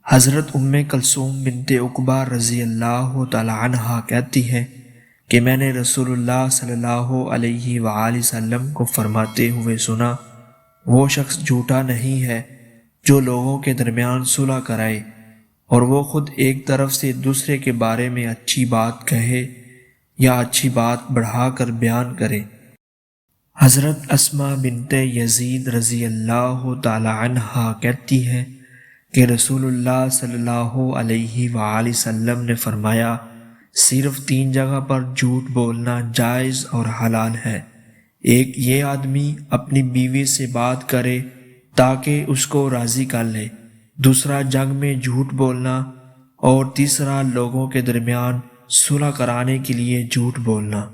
حضرت کلثوم بنت عقبہ رضی اللہ تعالی عنہا کہتی ہیں کہ میں نے رسول اللہ صلی اللہ علیہ وآلہ وسلم کو فرماتے ہوئے سنا، وہ شخص جھوٹا نہیں ہے جو لوگوں کے درمیان صلح کرائے اور وہ خود ایک طرف سے دوسرے کے بارے میں اچھی بات کہے یا اچھی بات بڑھا کر بیان کرے۔ حضرت اسماء بنت یزید رضی اللہ تعالی عنہا کہتی ہیں کہ رسول اللہ صلی اللہ علیہ وآلہ وسلم نے فرمایا، صرف 3 جگہ پر جھوٹ بولنا جائز اور حلال ہے۔ ایک، یہ آدمی اپنی بیوی سے بات کرے تاکہ اس کو راضی کر لے۔ دوسرا، جنگ میں جھوٹ بولنا، اور تیسرا، لوگوں کے درمیان صلح کرانے کے لیے جھوٹ بولنا۔